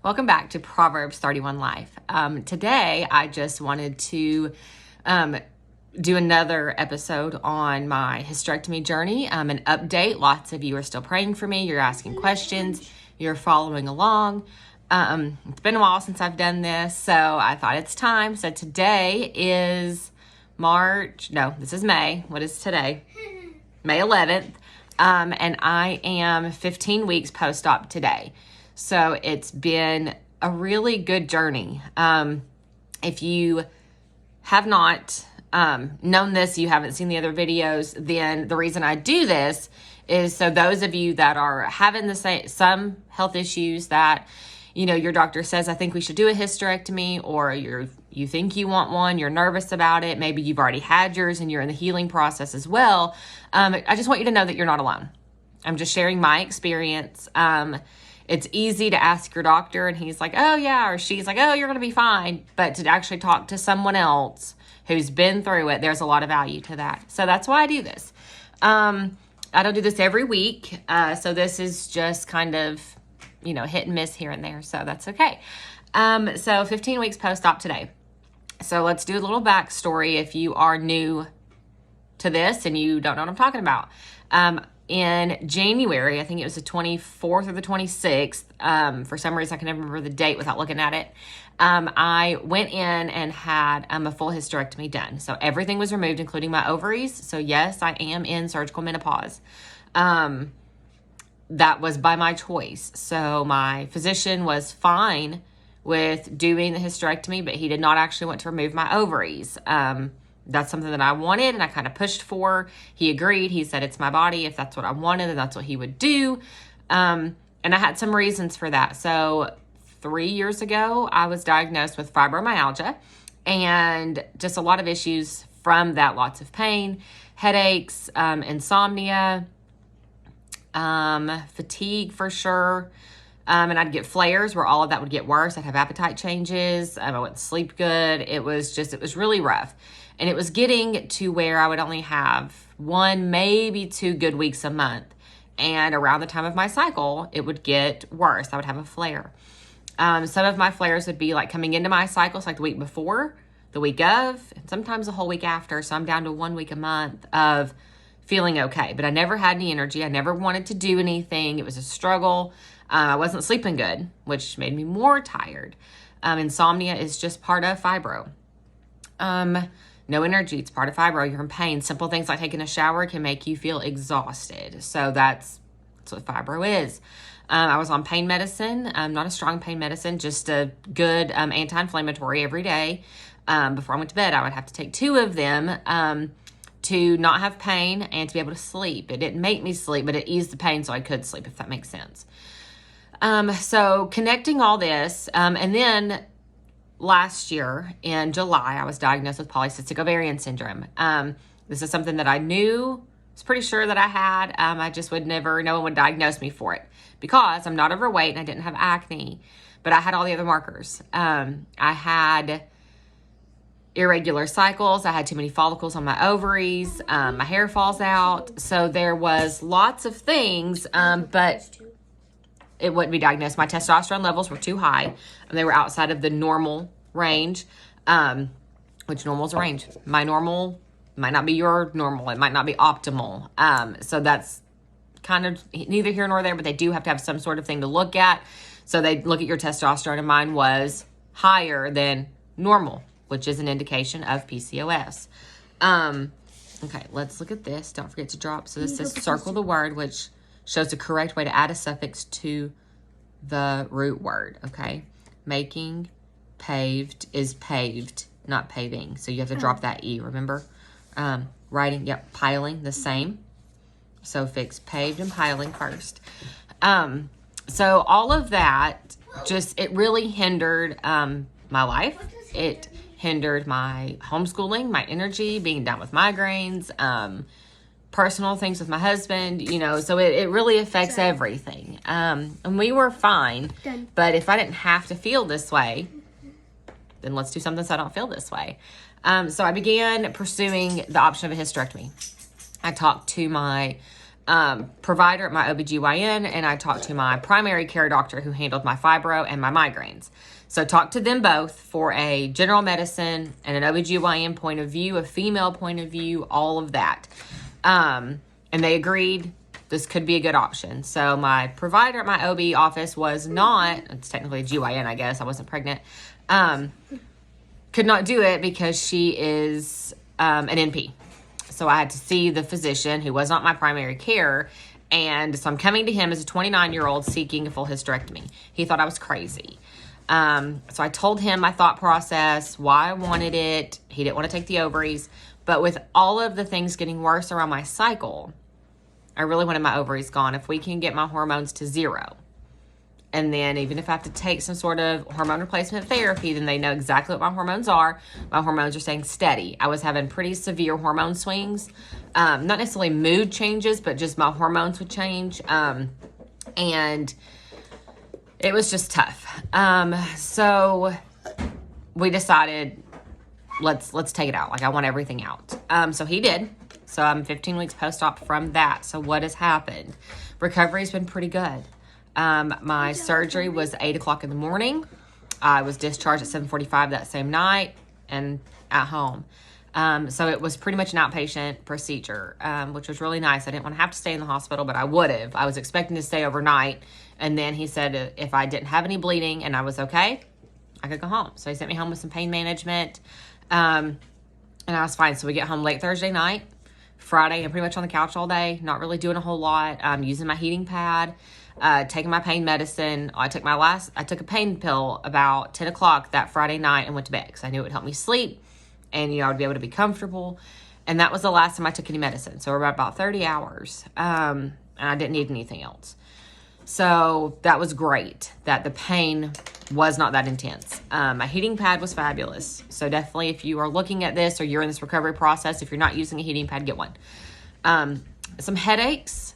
Welcome back to Proverbs 31 Life. Today, I just wanted to do another episode on my hysterectomy journey, an update. Lots of you are still praying for me. You're asking questions. You're following along. It's been a while since I've done this, so I thought it's time. So today is this is May. What is today? May 11th. And I am 15 weeks post-op today. So it's been a really good journey. If you have not known this, you haven't seen the other videos, then the reason I do this is so those of you that are having some health issues that, your doctor says, I think we should do a hysterectomy, or you think you want one, you're nervous about it, maybe you've already had yours and you're in the healing process as well. I just want you to know that you're not alone. I'm just sharing my experience. It's easy to ask your doctor and he's like, oh yeah, or she's like, oh, you're going to be fine. But to actually talk to someone else who's been through it, there's a lot of value to that. So that's why I do this. I don't do this every week. So this is just kind of, hit and miss here and there. So that's okay. So 15 weeks post-op today. So let's do a little backstory if you are new to this and you don't know what I'm talking about. In January, I think it was the 24th or the 26th, for some reason I can never remember the date without looking at it, I went in and had a full hysterectomy done. So everything was removed, including my ovaries. So yes, I am in surgical menopause. That was by my choice. So my physician was fine with doing the hysterectomy, but he did not actually want to remove my ovaries. That's something that I wanted and I kind of pushed for. He agreed. He said, it's my body. If that's what I wanted, then that's what he would do. And I had some reasons for that. So 3 years ago, I was diagnosed with fibromyalgia and just a lot of issues from that. Lots of pain, headaches, insomnia, fatigue for sure. And I'd get flares where all of that would get worse. I'd have appetite changes. I wouldn't sleep good. It was really rough. And it was getting to where I would only have 1, maybe 2 good weeks a month. And around the time of my cycle, it would get worse. I would have a flare. Some of my flares would be like coming into my cycles, like the week before, the week of, and sometimes the whole week after. So I'm down to 1 week a month of feeling okay. But I never had any energy. I never wanted to do anything. It was a struggle. I wasn't sleeping good, which made me more tired. Insomnia is just part of fibro. No energy, it's part of fibro. You're in pain. Simple things like taking a shower can make you feel exhausted. So that's what fibro is. I was on pain medicine, not a strong pain medicine, just a good anti-inflammatory every day. Before I went to bed, I would have to take 2 of them to not have pain and to be able to sleep. It didn't make me sleep, but it eased the pain so I could sleep, if that makes sense. So connecting all this, and then last year in July, I was diagnosed with polycystic ovarian syndrome. This is something that I was pretty sure that I had. I just no one would diagnose me for it because I'm not overweight and I didn't have acne, but I had all the other markers. I had irregular cycles. I had too many follicles on my ovaries. My hair falls out. So there was lots of things, but it wouldn't be diagnosed. My testosterone levels were too high and they were outside of the normal range, which normal is a range. My normal might not be your normal. It might not be optimal. So that's kind of neither here nor there, but they do have to have some sort of thing to look at. So they look at your testosterone, and mine was higher than normal, which is an indication of PCOS. Okay, let's look at this. Don't forget to drop. So this says circle the word, which shows the correct way to add a suffix to the root word, okay? Making paved is paved, not paving. So you have to drop that E, remember? Writing, yep, piling, the same. So fix paved and piling first. So all of that, it really hindered my life. It hindered my homeschooling, my energy, being down with migraines, personal things with my husband, so it really affects everything. And we were fine, but if I didn't have to feel this way, then let's do something so I don't feel this way. So I began pursuing the option of a hysterectomy. I talked to my provider at my OBGYN, and I talked to my primary care doctor who handled my fibro and my migraines. So talked to them both for a general medicine and an OBGYN point of view, a female point of view, all of that. And they agreed this could be a good option. So my provider at my OB office was not, it's technically a GYN, I guess, I wasn't pregnant, could not do it because she is an NP. So I had to see the physician who was not my primary care. And so I'm coming to him as a 29-year-old seeking a full hysterectomy. He thought I was crazy. So I told him my thought process, why I wanted it. He didn't want to take the ovaries. But with all of the things getting worse around my cycle, I really wanted my ovaries gone. If we can get my hormones to 0. And then even if I have to take some sort of hormone replacement therapy, then they know exactly what my hormones are. My hormones are staying steady. I was having pretty severe hormone swings. Not necessarily mood changes, but just my hormones would change. And it was just tough. So we decided, let's take it out. Like, I want everything out. So he did. So I'm 15 weeks post-op from that. So what has happened? Recovery's been pretty good. My surgery was 8 o'clock in the morning. I was discharged at 7:45 that same night and at home. So it was pretty much an outpatient procedure, which was really nice. I didn't want to have to stay in the hospital, but I would have. I was expecting to stay overnight. And then he said if I didn't have any bleeding and I was okay, I could go home. So he sent me home with some pain management. And I was fine. So we get home late Thursday night. Friday, I'm pretty much on the couch all day, not really doing a whole lot. Using my heating pad, taking my pain medicine. I took a pain pill about 10 o'clock that Friday night and went to bed because I knew it would help me sleep and, I would be able to be comfortable. And that was the last time I took any medicine. So about 30 hours. And I didn't need anything else. So that was great that the pain was not that intense. My heating pad was fabulous. So definitely if you are looking at this or you're in this recovery process, if you're not using a heating pad, get one. Some headaches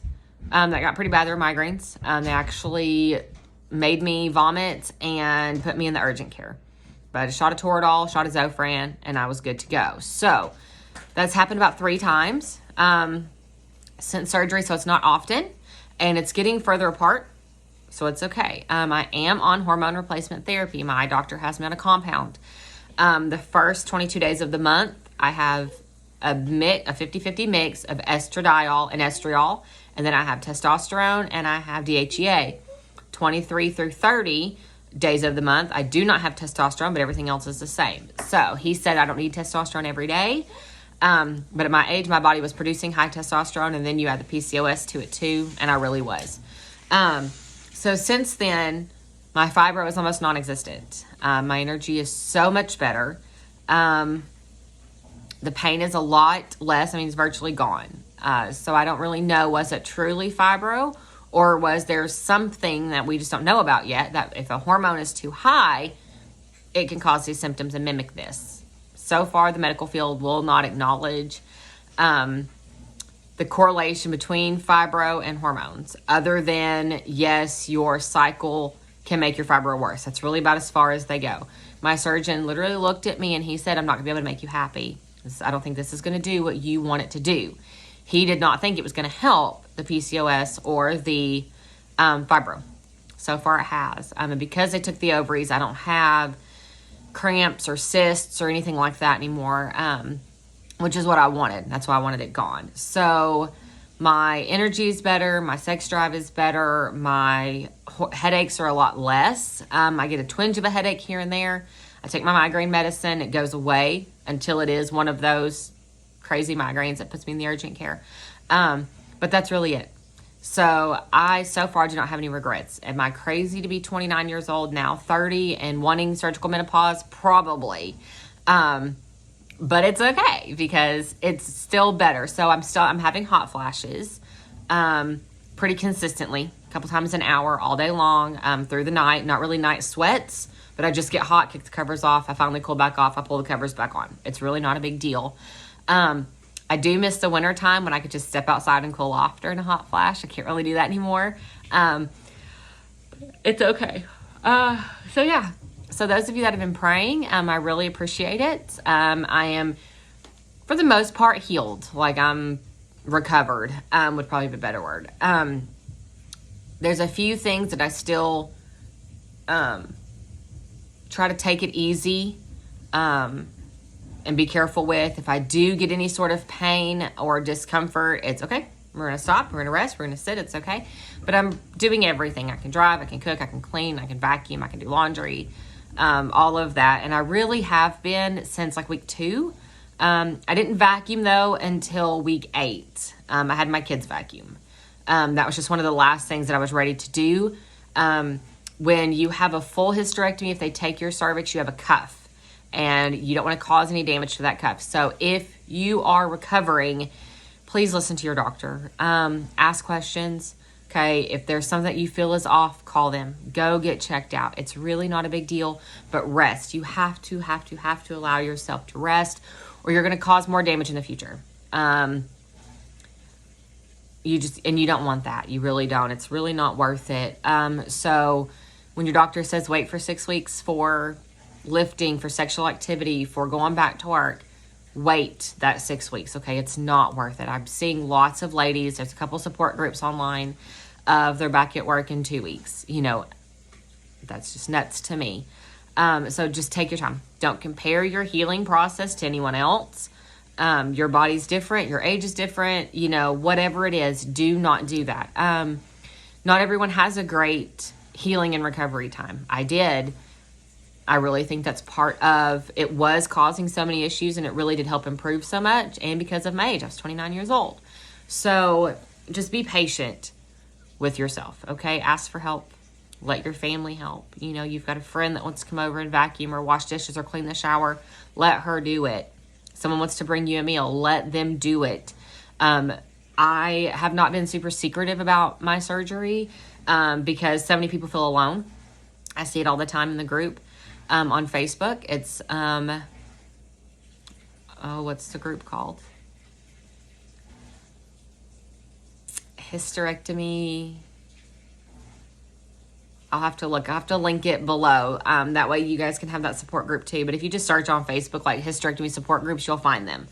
that got pretty bad. They were migraines. They actually made me vomit and put me in the urgent care. But a shot of Toradol, shot of Zofran, and I was good to go. So that's happened about 3 times since surgery, so it's not often. And it's getting further apart, so it's okay. I am on hormone replacement therapy. My doctor has me on a compound. The first 22 days of the month, I have a 50-50 mix of estradiol and estriol, and then I have testosterone and I have DHEA. 23 through 30 days of the month, I do not have testosterone, but everything else is the same. So he said I don't need testosterone every day. But at my age, my body was producing high testosterone, and then you add the PCOS to it too, and I really was. So since then, my fibro is almost non-existent. My energy is so much better. The pain is a lot less. I mean, it's virtually gone. So I don't really know, was it truly fibro, or was there something that we just don't know about yet, that if a hormone is too high, it can cause these symptoms and mimic this. So far, the medical field will not acknowledge the correlation between fibro and hormones, other than, yes, your cycle can make your fibro worse. That's really about as far as they go. My surgeon literally looked at me and he said, I'm not going to be able to make you happy. I don't think this is going to do what you want it to do. He did not think it was going to help the PCOS or the fibro. So far it has. And because they took the ovaries, I don't have cramps or cysts or anything like that anymore, which is what I wanted. That's why I wanted it gone. So my energy is better. My sex drive is better. My headaches are a lot less. I get a twinge of a headache here and there. I take my migraine medicine. It goes away until it is one of those crazy migraines that puts me in the urgent care. But that's really it. So I, so far, do not have any regrets. Am I crazy to be 29 years old, now 30, and wanting surgical menopause? Probably. But it's okay because it's still better. So I'm having hot flashes pretty consistently, a couple times an hour, all day long, through the night. Not really night sweats, but I just get hot, kick the covers off. I finally cool back off. I pull the covers back on. It's really not a big deal. I do miss the winter time when I could just step outside and cool off during a hot flash. I can't really do that anymore. It's okay. So yeah. So those of you that have been praying, I really appreciate it. I am, for the most part, healed. Like, I'm recovered, would probably be a better word. There's a few things that I still try to take it easy and be careful with. If I do get any sort of pain or discomfort, it's okay. We're going to stop. We're going to rest. We're going to sit. It's okay. But I'm doing everything. I can drive. I can cook. I can clean. I can vacuum. I can do laundry. All of that. And I really have been since like week 2. I didn't vacuum though until week 8. I had my kids vacuum. That was just one of the last things that I was ready to do. When you have a full hysterectomy, if they take your cervix, you have a cuff, and you don't want to cause any damage to that cuff. So if you are recovering, please listen to your doctor. Ask questions. Okay. If there's something that you feel is off, call them. Go get checked out. It's really not a big deal, but rest. You have to allow yourself to rest, or you're going to cause more damage in the future. You don't want that. You really don't. It's really not worth it. So when your doctor says wait for 6 weeks for lifting, for sexual activity, for going back to work, wait that 6 weeks. Okay. It's not worth it. I'm seeing lots of ladies. There's a couple support groups online of they're back at work in 2 weeks. That's just nuts to me. So just take your time. Don't compare your healing process to anyone else. Your body's different. Your age is different. Whatever it is, do not do that. Not everyone has a great healing and recovery time. I did. I really think that's part of it was causing so many issues, and it really did help improve so much. And because of my age, I was 29 years old. So just be patient with yourself. Okay. Ask for help. Let your family help. You've got a friend that wants to come over and vacuum or wash dishes or clean the shower. Let her do it. Someone wants to bring you a meal. Let them do it. I have not been super secretive about my surgery because so many people feel alone. I see it all the time in the group on Facebook. It's, what's the group called? Hysterectomy. I'll have to look. I'll have to link it below. That way you guys can have that support group too. But if you just search on Facebook, like hysterectomy support groups, you'll find them.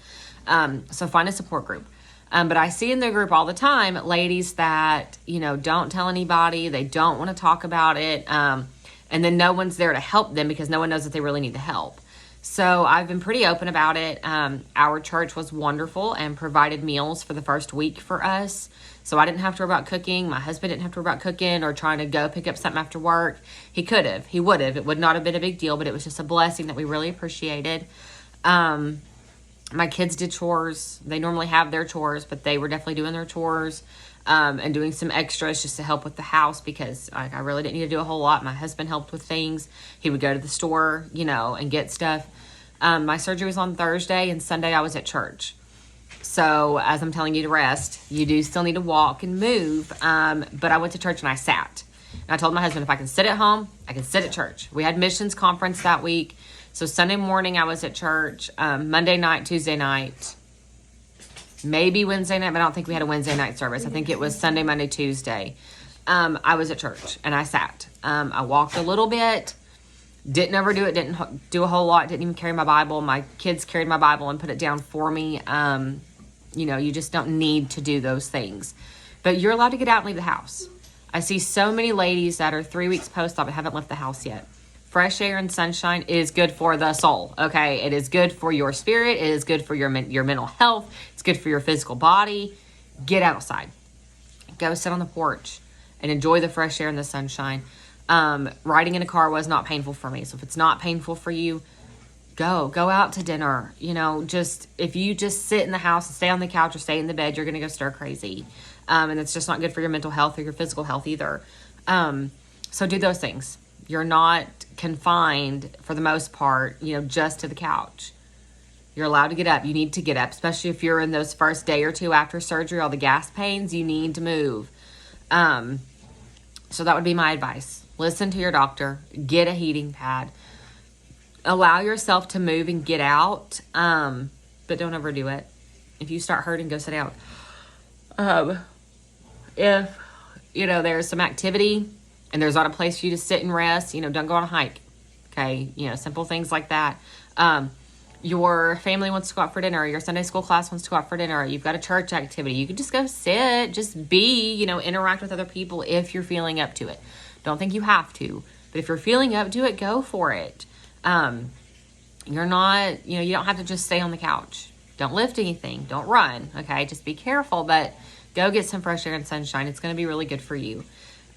So find a support group. But I see in their group all the time, ladies that, don't tell anybody. They don't want to talk about it. And then no one's there to help them because no one knows that they really need the help. So I've been pretty open about it. Our church was wonderful and provided meals for the first week for us. So I didn't have to worry about cooking. My husband didn't have to worry about cooking or trying to go pick up something after work. He could have. He would have. It would not have been a big deal, but it was just a blessing that we really appreciated. My kids did chores. They normally have their chores, but they were definitely doing their chores and doing some extras just to help with the house because I really didn't need to do a whole lot. My husband helped with things. He would go to the store, and get stuff. My surgery was on Thursday, and Sunday I was at church. So as I'm telling you to rest, you do still need to walk and move. But I went to church and I sat. And I told my husband, if I can sit at home, I can sit at church. We had missions conference that week. So Sunday morning I was at church, Monday night, Tuesday night, maybe Wednesday night, but I don't think we had a Wednesday night service. I think it was Sunday, Monday, Tuesday. I was at church and I sat. I walked a little bit, didn't overdo it, didn't do a whole lot, didn't even carry my Bible. My kids carried my Bible and put it down for me. You just don't need to do those things. But you're allowed to get out and leave the house. I see so many ladies that are 3 weeks post-op and haven't left the house yet. Fresh air and sunshine is good for the soul, okay? It is good for your spirit. It is good for your mental health. It's good for your physical body. Get outside. Go sit on the porch and enjoy the fresh air and the sunshine. Riding in a car was not painful for me. So if it's not painful for you, go out to dinner. If you just sit in the house and stay on the couch or stay in the bed, you're going to go stir crazy. And it's just not good for your mental health or your physical health either. So do those things. You're not confined for the most part, just to the couch. You're allowed to get up. You need to get up, especially if you're in those first day or two after surgery, all the gas pains, you need to move. So that would be my advice. Listen to your doctor, get a heating pad, allow yourself to move and get out. But don't overdo it. If you start hurting, go sit down. If, there's some activity and there's not a place for you to sit and rest, don't go on a hike. Okay. Simple things like that. your family wants to go out for dinner, or your Sunday school class wants to go out for dinner, or you've got a church activity, you can just go sit, just be, interact with other people if you're feeling up to it. Don't think you have to, but if you're feeling up to it, go for it. You're not, you don't have to just stay on the couch. Don't lift anything. Don't run. Okay. Just be careful, but go get some fresh air and sunshine. It's going to be really good for you.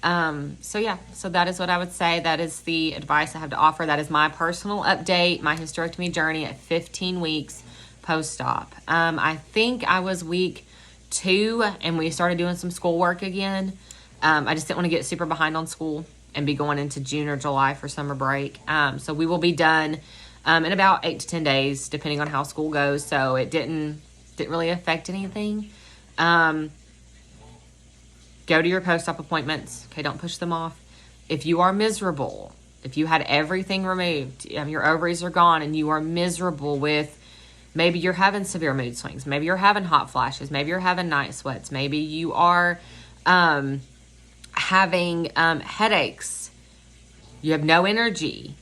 So that is what I would say. That is the advice I have to offer. That is my personal update, my hysterectomy journey at 15 weeks post-op. I think I was week 2 and we started doing some schoolwork again. I just didn't want to get super behind on school and be going into June or July for summer break. So we will be done in about 8 to 10 days, depending on how school goes. So it didn't really affect anything. Go to your post-op appointments. Okay, don't push them off. If you are miserable, if you had everything removed, your ovaries are gone and you are miserable with, maybe you're having severe mood swings, maybe you're having hot flashes, maybe you're having night sweats, maybe you are having headaches, you have no energy,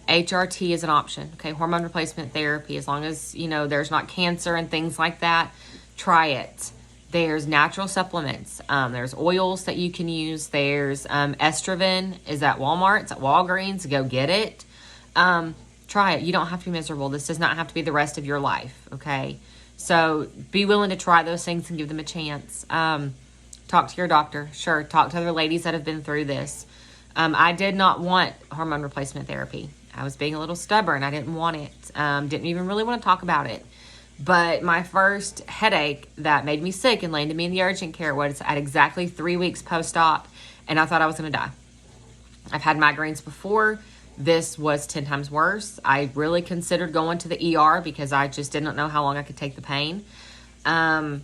HRT is an option. Okay, hormone replacement therapy, as long as, there's not cancer and things like that, try it. There's natural supplements. There's oils that you can use. There's Estroven is at Walmart. It's at Walgreens. Go get it. Try it. You don't have to be miserable. This does not have to be the rest of your life, okay? So be willing to try those things and give them a chance. Talk to your doctor. Sure, talk to other ladies that have been through this. I did not want hormone replacement therapy. I was being a little stubborn. I didn't want it. Didn't even really want to talk about it. But my first headache that made me sick and landed me in the urgent care was at exactly 3 weeks post-op, and I thought I was going to die. I've had migraines before. This was 10 times worse. I really considered going to the ER because I just didn't know how long I could take the pain. And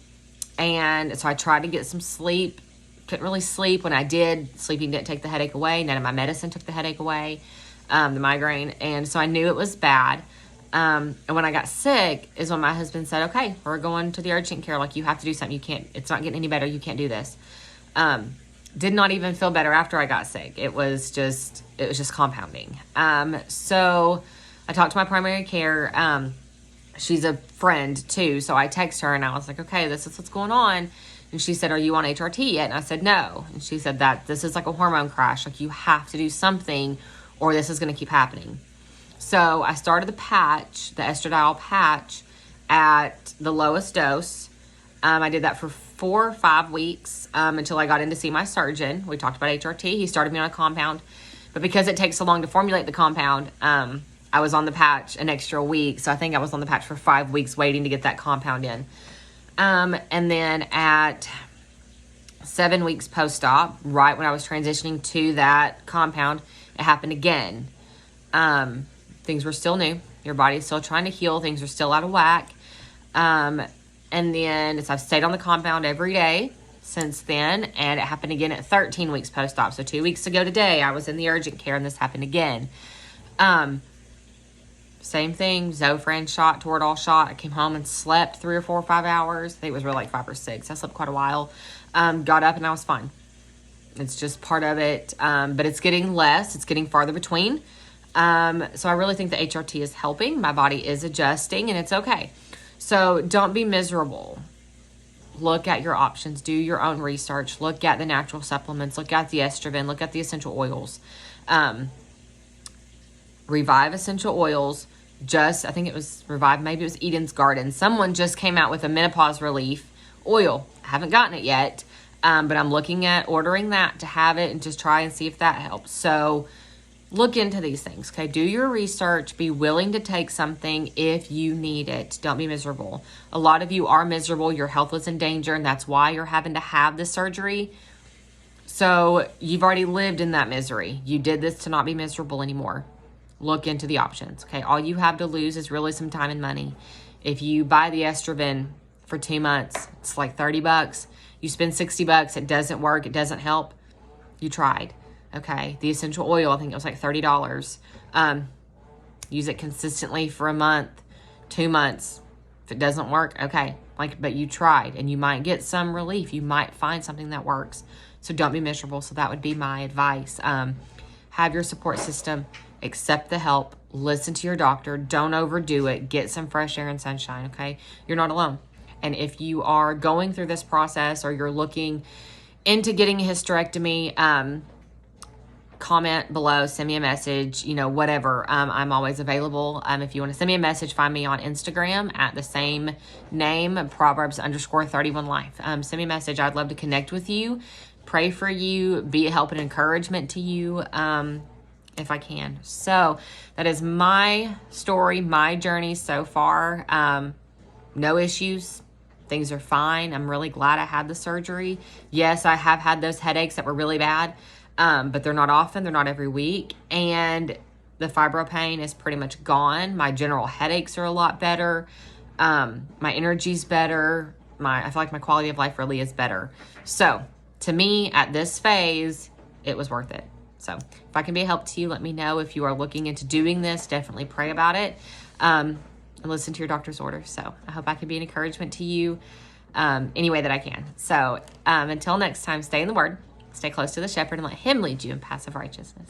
so I tried to get some sleep. Couldn't really sleep. When I did, sleeping didn't take the headache away. None of my medicine took the headache away, the migraine. And so I knew it was bad. And when I got sick is when my husband said, okay, we're going to the urgent care. Like, you have to do something. It's not getting any better. You can't do this. Did not even feel better after I got sick. It was just compounding. So I talked to my primary care. She's a friend too. So I text her and I was like, okay, this is what's going on. And she said, are you on HRT yet? And I said, no. And she said that this is like a hormone crash. Like, you have to do something or this is going to keep happening. So I started the patch, the estradiol patch, at the lowest dose. I did that for 4 or 5 weeks until I got in to see my surgeon. We talked about HRT. He started me on a compound. But because it takes so long to formulate the compound, I was on the patch an extra week. So I think I was on the patch for 5 weeks waiting to get that compound in. And then at 7 weeks post-op, right when I was transitioning to that compound, it happened again. Things were still new. Your body's still trying to heal. Things are still out of whack. And then I've stayed on the compound every day since then. And it happened again at 13 weeks post-op. So 2 weeks ago today, I was in the urgent care and this happened again. Same thing. Zofran shot, Toradol shot. I came home and slept 3 or 4 or 5 hours. I think it was really like 5 or 6. I slept quite a while. Got up and I was fine. It's just part of it. But it's getting less. It's getting farther between. So I really think the HRT is helping. My body is adjusting and it's okay. So don't be miserable. Look at your options. Do your own research. Look at the natural supplements. Look at the estrogen. Look at the essential oils. Revive essential oils. I think it was Revive. Maybe it was Eden's Garden. Someone just came out with a menopause relief oil. I haven't gotten it yet. But I'm looking at ordering that to have it and just try and see if that helps. So look into these things, okay? Do your research. Be willing to take something if you need it. Don't be miserable. A lot of you are miserable. Your health is in danger, and that's why you're having to have the surgery. So you've already lived in that misery. You did this to not be miserable anymore. Look into the options, okay? All you have to lose is really some time and money. If you buy the Estroven for 2 months, it's like $30. You spend $60, it doesn't work, it doesn't help. You tried. Okay, the essential oil, I think it was like $30. Use it consistently for a month, 2 months. If it doesn't work, okay. But you tried and you might get some relief. You might find something that works. So don't be miserable. So that would be my advice. Have your support system. accept the help, listen to your doctor, don't overdo it, get some fresh air and sunshine, okay? You're not alone. And if you are going through this process or you're looking into getting a hysterectomy, comment below, send me a message, whatever. I'm always available. If you want to send me a message, find me on Instagram at the same name, Proverbs_31life. Send me a message. I'd love to connect with you, pray for you, be a help and encouragement to you, if I can. So that is my story, my journey so far. No issues. Things are fine. I'm really glad I had the surgery. Yes, I have had those headaches that were really bad. But they're not often, they're not every week. And the fibro pain is pretty much gone. My general headaches are a lot better. My energy's better. I feel like my quality of life really is better. So to me, at this phase, it was worth it. So if I can be a help to you, let me know. If you are looking into doing this, definitely pray about it. And listen to your doctor's orders. So I hope I can be an encouragement to you any way that I can. So until next time, stay in the Word. Stay close to the shepherd and let him lead you in paths of righteousness.